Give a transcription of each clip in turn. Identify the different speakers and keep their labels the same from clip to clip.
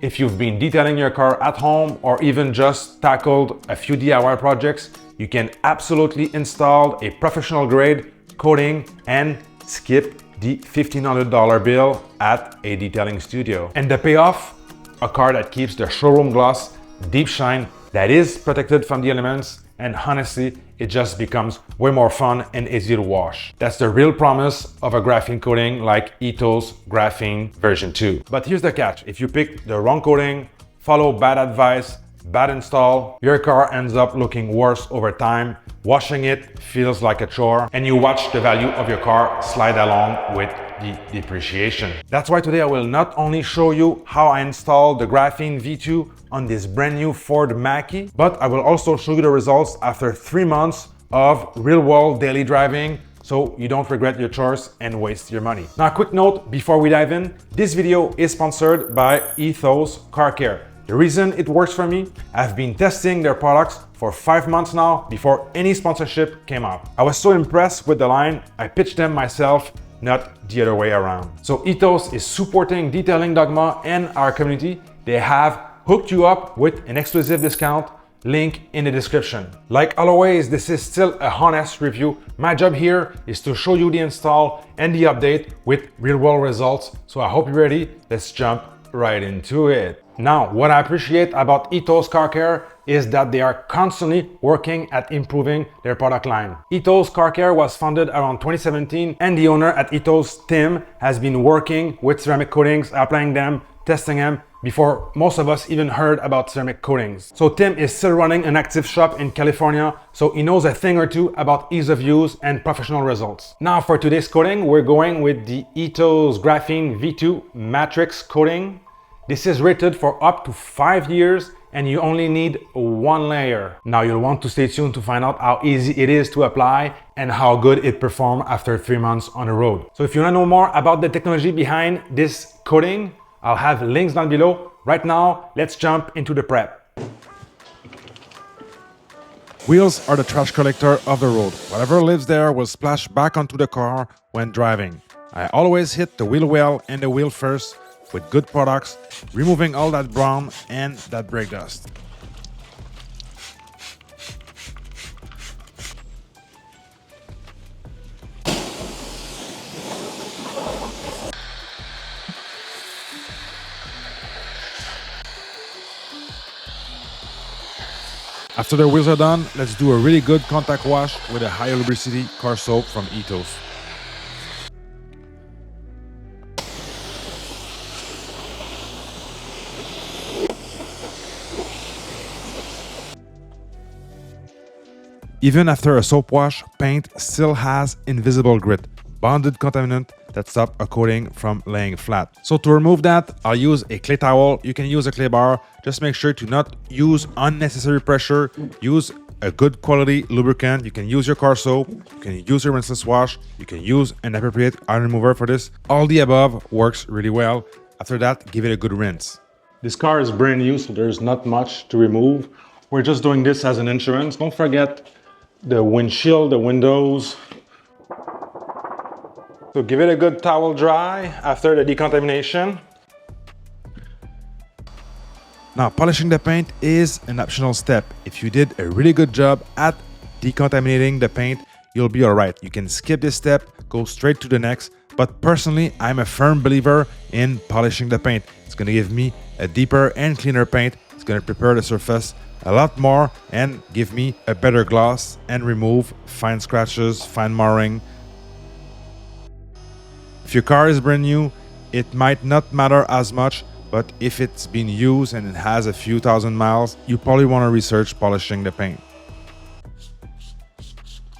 Speaker 1: If you've been detailing your car at home or even just tackled a few DIY projects, you can absolutely install a professional grade coating and skip the $1,500 bill at a detailing studio. And the payoff, a car that keeps the showroom gloss, deep shine, that is protected from the elements, and honestly, it just becomes way more fun and easy to wash. That's the real promise of a graphene coating like Ethos Graphene version 2. But here's the catch: if you pick the wrong coating, follow bad advice, bad install, your car ends up looking worse over time. Washing it feels like a chore, and you watch the value of your car slide along with the depreciation. That's why today I will not only show you how I installed the Graphene V2 on this brand new Ford Mach-E, but I will also show you the results after 3 months of real-world daily driving, so you don't regret your choice and waste your money. Now, a quick note before we dive in: this video is sponsored by Ethos Car Care. The reason it works for me, I've been testing their products for 5 months now before any sponsorship came out. I was so impressed with the line, I pitched them myself, not the other way around. So Ethos is supporting Detailing Dogma and our community. They have hooked you up with an exclusive discount, link in the description. Like always, this is still a honest review. My job here is to show you the install and the update with real-world results. So I hope you're ready. Let's jump right into it. Now, what I appreciate about Ethos Car Care is that they are constantly working at improving their product line. Ethos Car Care was founded around 2017, and the owner at Ethos, Tim, has been working with ceramic coatings, applying them, testing them, before most of us even heard about ceramic coatings. So Tim is still running an active shop in California, so he knows a thing or two about ease of use and professional results. Now for today's coating, we're going with the Ethos Graphene V2 Matrix coating. This is rated for up to 5 years and you only need 1 layer. Now you'll want to stay tuned to find out how easy it is to apply and how good it performs after 3 months on the road. So if you want to know more about the technology behind this coating, I'll have links down below. Right now, let's jump into the prep. Wheels are the trash collector of the road. Whatever lives there will splash back onto the car when driving. I always hit the wheel well and the wheel first with good products, removing all that brown and that brake dust. After the wheels are done, let's do a really good contact wash with a high lubricity car soap from Ethos. Even after a soap wash, paint still has invisible grit, bonded contaminant that stops a coating from laying flat. So to remove that, I'll use a clay towel. You can use a clay bar. Just make sure to not use unnecessary pressure. Use a good quality lubricant. You can use your car soap. You can use your rinseless wash. You can use an appropriate iron remover for this. All the above works really well. After that, give it a good rinse. This car is brand new, so there's not much to remove. We're just doing this as an insurance. Don't forget the windshield, the windows. So give it a good towel dry after the decontamination. Now, polishing the paint is an optional step. If you did a really good job at decontaminating the paint, you'll be all right. You can skip this step, go straight to the next. But personally, I'm a firm believer in polishing the paint. It's gonna give me a deeper and cleaner paint. It's gonna prepare the surface a lot more and give me a better gloss and remove fine scratches, fine marring. If your car is brand new, it might not matter as much, but if it's been used and it has a few thousand miles, you probably want to research polishing the paint.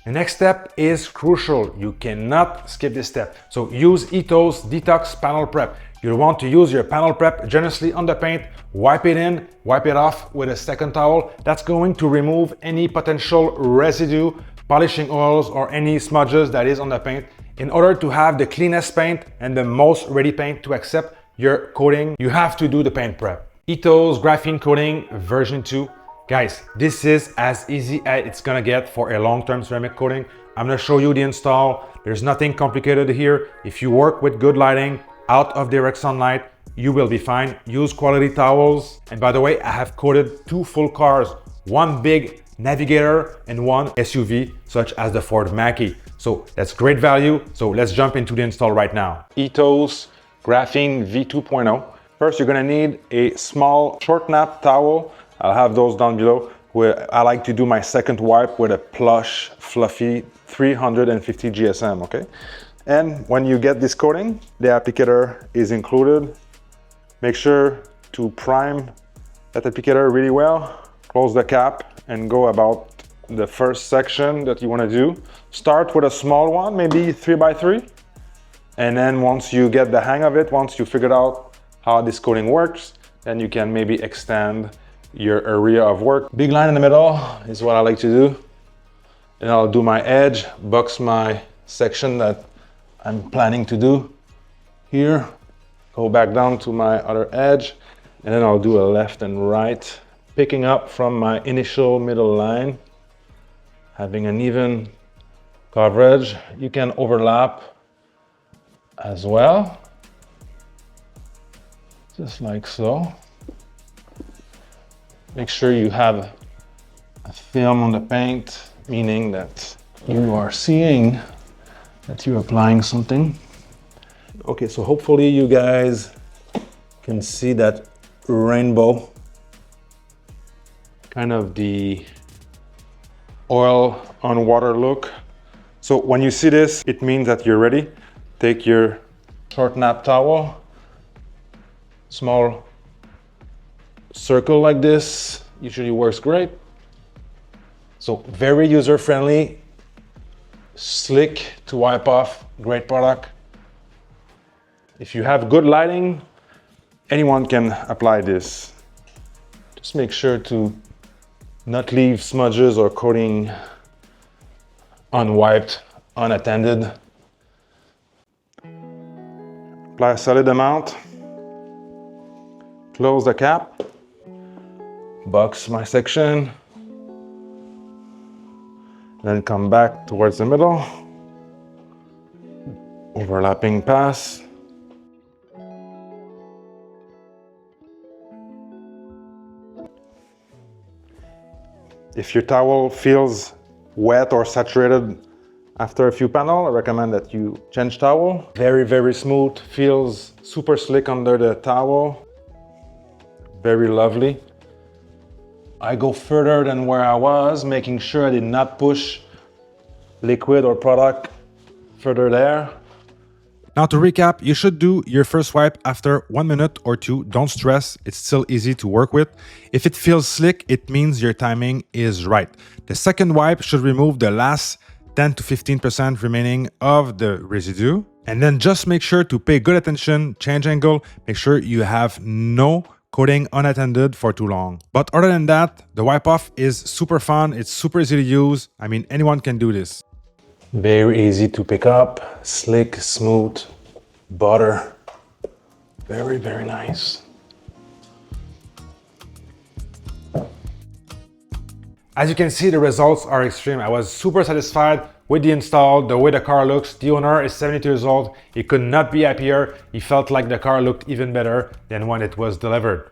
Speaker 1: The next step is crucial. You cannot skip this step. So use Ethos Detox Panel Prep. You'll want to use your panel prep generously on the paint, wipe it in, wipe it off with a second towel. That's going to remove any potential residue, polishing oils, or any smudges that is on the paint. In order to have the cleanest paint and the most ready paint to accept your coating, you have to do the paint prep. Ethos Graphene Coating version 2. Guys, this is as easy as it's gonna get for a long-term ceramic coating. I'm gonna show you the install. There's nothing complicated here. If you work with good lighting, out of direct sunlight, you will be fine. Use quality towels. And by the way, I have coated 2 full cars, one big Navigator and one SUV, such as the Ford Mach-E. So that's great value. So let's jump into the install right now. Ethos Graphene V2.0. First, you're gonna need a small short nap towel. I'll have those down below. Where I like to do my second wipe with a plush, fluffy 350 GSM, okay? And when you get this coating, the applicator is included. Make sure to prime that applicator really well. Close the cap and go about the first section that you wanna do. Start with a small one, maybe 3x3. And then once you get the hang of it, once you figured out how this coating works, then you can maybe extend your area of work. Big line in the middle is what I like to do. And I'll do my edge, box my section that I'm planning to do here. Go back down to my other edge, and then I'll do a left and right, picking up from my initial middle line, having an even coverage. You can overlap as well, just like so. Make sure you have a film on the paint, meaning that you are seeing that you're applying something. Okay, so hopefully you guys can see that rainbow, kind of the oil on water look. So when you see this, it means that you're ready. Take your short nap towel, small circle like this, usually works great. So very user-friendly, slick to wipe off, great product. If you have good lighting, anyone can apply this. Just make sure to not leave smudges or coating unwiped, unattended. Apply a solid amount. Close the cap. Box my section. Then come back towards the middle. Overlapping pass. If your towel feels wet or saturated after a few panels, I recommend that you change towel. Very, very smooth, feels super slick under the towel. Very lovely. I go further than where I was, making sure I did not push liquid or product further there. Now to recap, you should do your first wipe after 1 minute or 2. Don't stress, it's still easy to work with. If it feels slick, it means your timing is right. The second wipe should remove the last 10 to 15% remaining of the residue. And then just make sure to pay good attention, change angle, make sure you have no coating unattended for too long. But other than that, the wipe off is super fun, it's super easy to use. I mean, anyone can do this. Very easy to pick up, slick, smooth, butter. Very, very nice. As you can see, the results are extreme. I was super satisfied with the install, the way the car looks. The owner is 72 years old. He could not be happier. He felt like the car looked even better than when it was delivered.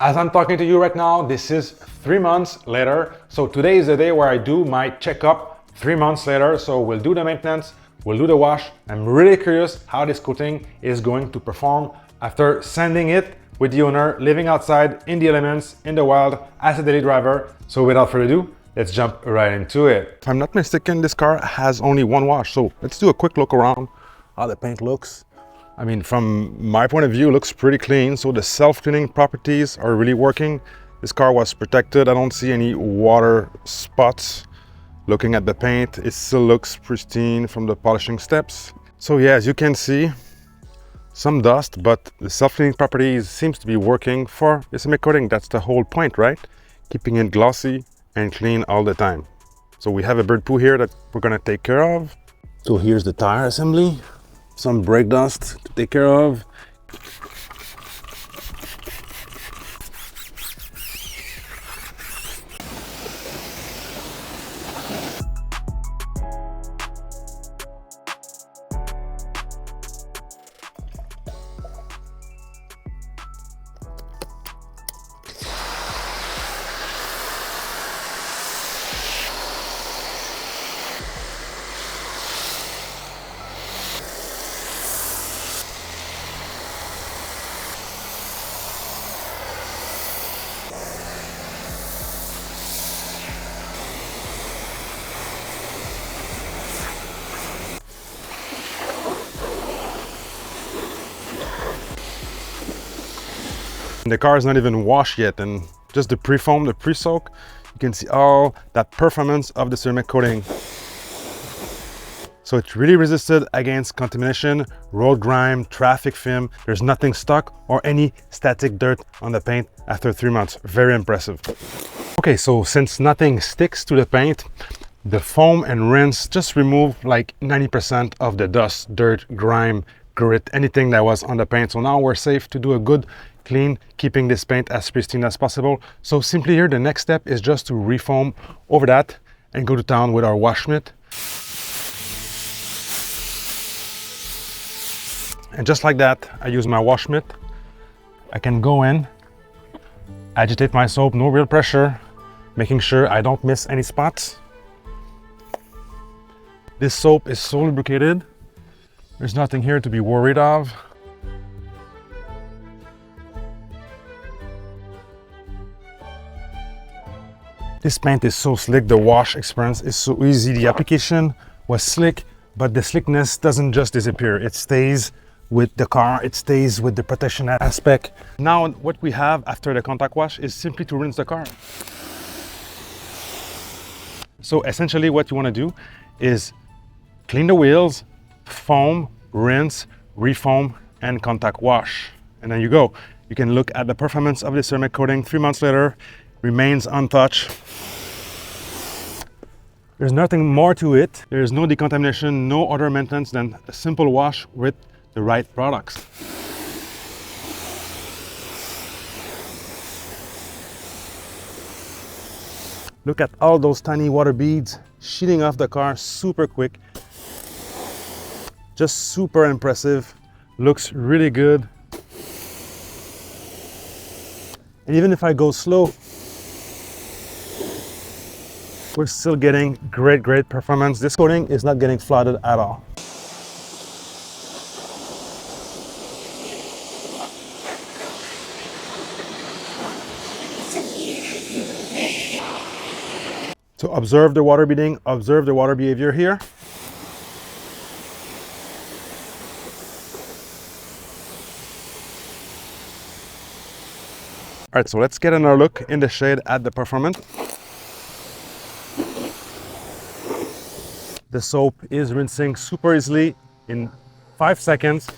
Speaker 1: As I'm talking to you right now, this is 3 months later. So today is the day where I do my checkup 3 months later. So we'll do the maintenance, we'll do the wash. I'm really curious how this coating is going to perform after sanding it with the owner, living outside in the elements, in the wild, as a daily driver. So without further ado, let's jump right into it. If I'm not mistaken, this car has only 1 wash. So let's do a quick look around how the paint looks. I mean, from my point of view, it looks pretty clean. So the self-cleaning properties are really working. This car was protected. I don't see any water spots. Looking at the paint, it still looks pristine from the polishing steps. So yeah, as you can see, some dust, but the self-cleaning properties seems to be working for the ceramic coating. That's the whole point, right? Keeping it glossy and clean all the time. So we have a bird poo here that we're gonna take care of. So here's the tire assembly, some brake dust to take care of. And the car is not even washed yet, and just the pre-foam, the pre-soak, you can see all that performance of the ceramic coating. So it's really resisted against contamination, road grime, traffic film. There's nothing stuck or any static dirt on the paint after 3 months. Very impressive. Okay, so since nothing sticks to the paint, the foam and rinse just remove like 90% of the dust, dirt, grime, grit, anything that was on the paint. So now we're safe to do a good clean, keeping this paint as pristine as possible. So simply here, the next step is just to refoam over that and go to town with our wash mitt. And just like that, I use my wash mitt. I can go in, agitate my soap, no real pressure, making sure I don't miss any spots. This soap is so lubricated. There's nothing here to be worried of. This paint is so slick, the wash experience is so easy. The application was slick, but the slickness doesn't just disappear. It stays with the car, it stays with the protection aspect. Now what we have after the contact wash is simply to rinse the car. So essentially what you want to do is clean the wheels, foam, rinse, refoam, and contact wash. And then you go. You can look at the performance of the ceramic coating 3 months later, remains untouched. There's nothing more to it. There's no decontamination, no other maintenance than a simple wash with the right products. Look at all those tiny water beads sheeting off the car super quick. Just super impressive. Looks really good. And even if I go slow, we're still getting great performance. This coating is not getting flooded at all. So observe the water beading, observe the water behavior here. All right, so let's get another look in the shade at the performance. The soap is rinsing super easily in 5 seconds.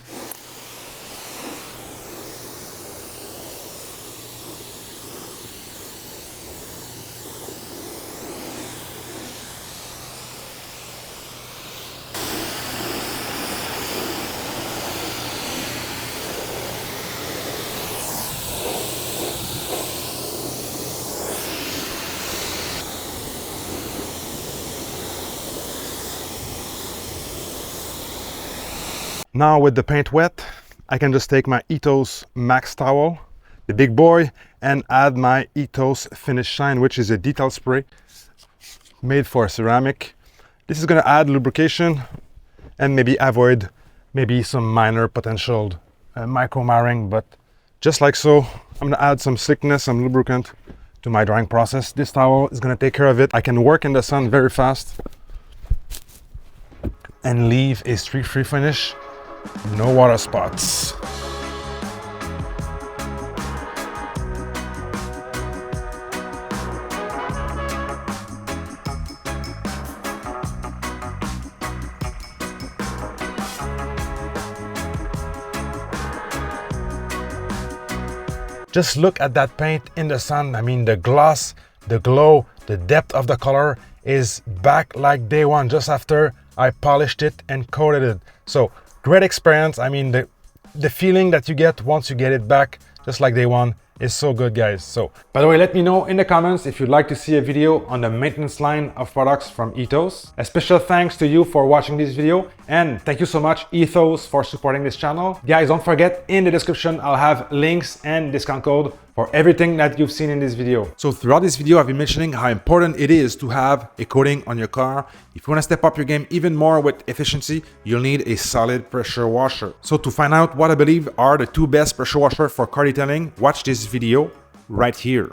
Speaker 1: Now with the paint wet, I can just take my Ethos Max towel, the big boy, and add my Ethos Finish Shine, which is a detail spray made for ceramic. This is going to add lubrication and maybe avoid some minor potential micro marring, but just like so, I'm going to add some slickness, some lubricant to my drying process. This towel is going to take care of it. I can work in the sun very fast and leave a streak-free finish. No water spots. Just look at that paint in the sun. I mean, the gloss, the glow, the depth of the color is back like day one, just after I polished it and coated it. So great experience. I mean, the feeling that you get once you get it back, just like day one, is so good, guys. So, by the way, let me know in the comments if you'd like to see a video on the maintenance line of products from Ethos. A special thanks to you for watching this video, and thank you so much, Ethos, for supporting this channel. Guys, don't forget, in the description, I'll have links and discount code for everything that you've seen in this video. So throughout this video, I've been mentioning how important it is to have a coating on your car. If you want to step up your game even more with efficiency, you'll need a solid pressure washer. So to find out what I believe are the 2 best pressure washers for car detailing, watch this video right here.